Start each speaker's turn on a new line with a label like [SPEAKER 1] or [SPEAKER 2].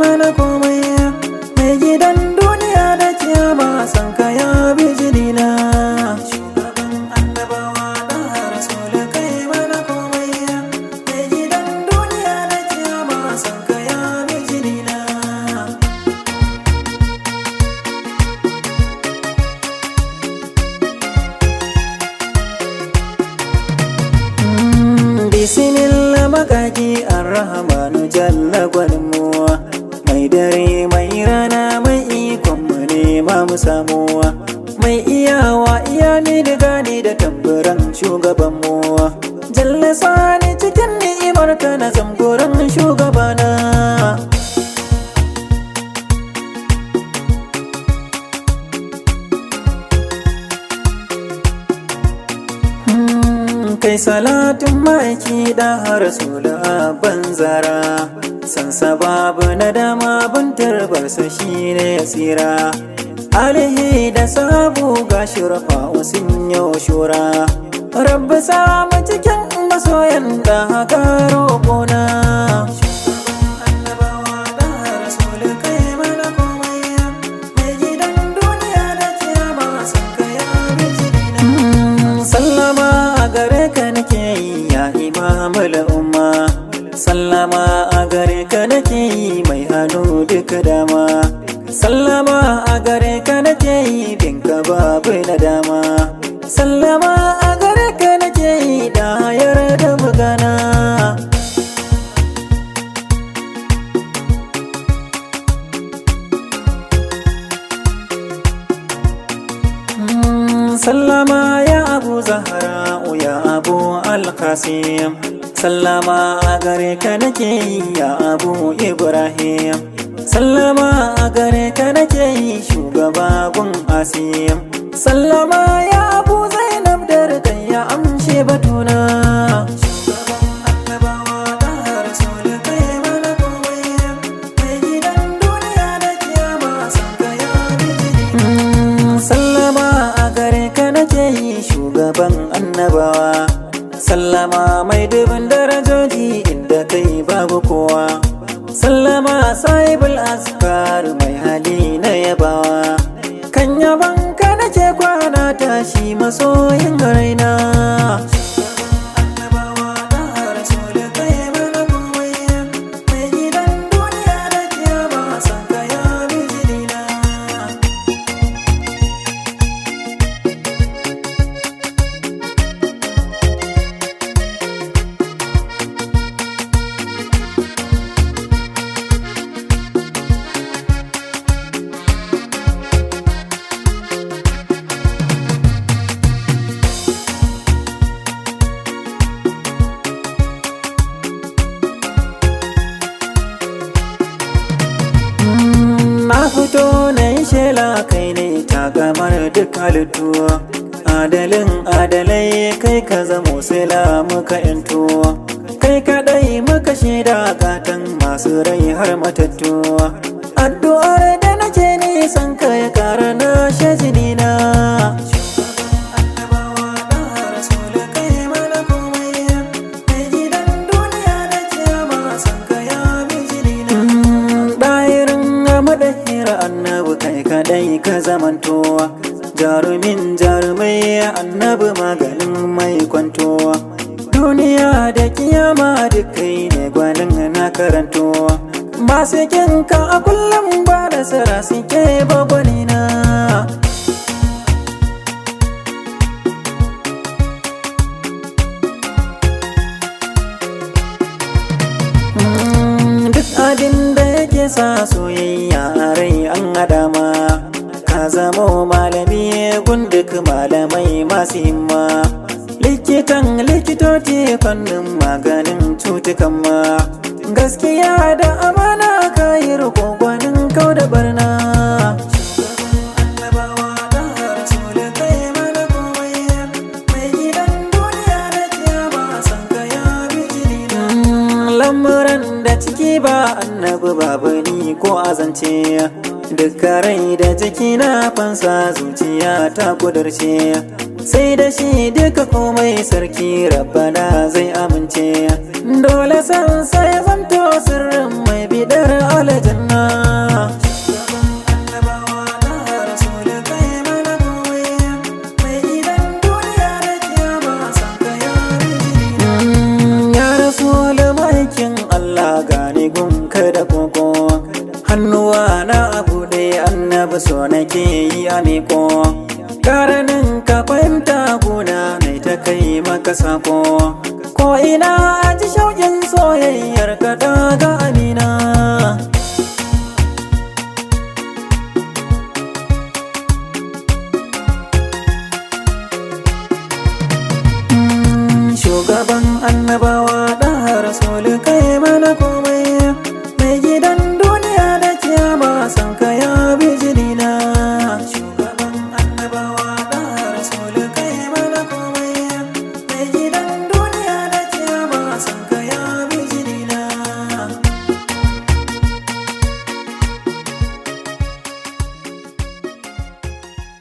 [SPEAKER 1] mana komai. Mai gidan duniya da kiyama san ka ya bi jinina. Shugaban annabawa da rasul kai mana komai. Mai gidan duniya da kiyama san ka ya bi jinina. Bismillah makaki arrahmanu jalla gwaninmuwa. Mai dare mai rana mai ikon mu nema mu samuwa. Mai iyawa iya ni da gani da tamburan shugabanmu. Jalla sani cikin ni'imar ka na zamgoran shugabana. Kai salatin ma'aiki da rasula banzara. Sansa babu na dama buntar barsa shi ne ya tsira. Alihi da sabu ga shirafa sun yau shura. Rabbi samu cikin masoyan da haka roƙona. Sallama a gare ka nake yi ya imamul umma. Sallama a gare ka nake yi mai hannu duka dama. Sallama a gare ka nake yi binka babu na dama. Sallama a gare ka nake yi da yarda magana. Sallama ya Abu Zahra ya Abu Al-Qasim. Sallama a gare ka nake yi ya Abu Ibrahim. Sallama a gare ka nake yi shugaba gun Asim. Sallama ya Abu Zainab da ya amshe batuna. Sallama a gare ka nake yi shugaban annabawa. Sallama mai dubin darajoji inda kai babu kowa. Sallama sahibul askar mai hali na yabawa. Kan yaban ka nake kwana tashi masoyin raina. Na fito na yi shela kai ne tagamar duk halittu. Adalin adalai kai ka zamo sila muka yanto. Kai kadai muka shaida gatan masu rai har matattu. Addu'ar da nake nisan ka ya kara na shajinina. Annabi kai kadai ka zamantowa. Jarumin jarumai annabi maganin mai kwantowa. Duniya da kiyama duk kai ne gwanin na karantowa. Masu kinka a kullum ba da sara suke bagwanina. Duk abin da yake sa soyayya a rai an adama. Ka zamo malami gunduk malamai masu himma. Likitan likitoci fannin maganin cutukan ma. Gaskiya da amana ka yi riko gwanin kau da barna. Lamuran da ciki ba annabi babu ni ko azance. Duka rai da jiki na fansa zuciya ta kudurce. Sai da shi duka komai sarki rabbana zai amince. Dole san sai zamto sirrin mai bidar aljanna. hannuwa na abu ɗaya annabi so nake yi a miko ƙaranin ka fahimta guna mai ta kai maka sako ko ina ji shauƙin soyayyar ka daga amina shugaban annabawa ɗan rasulu kai mana komai mai gidan duniya da kiyama san ka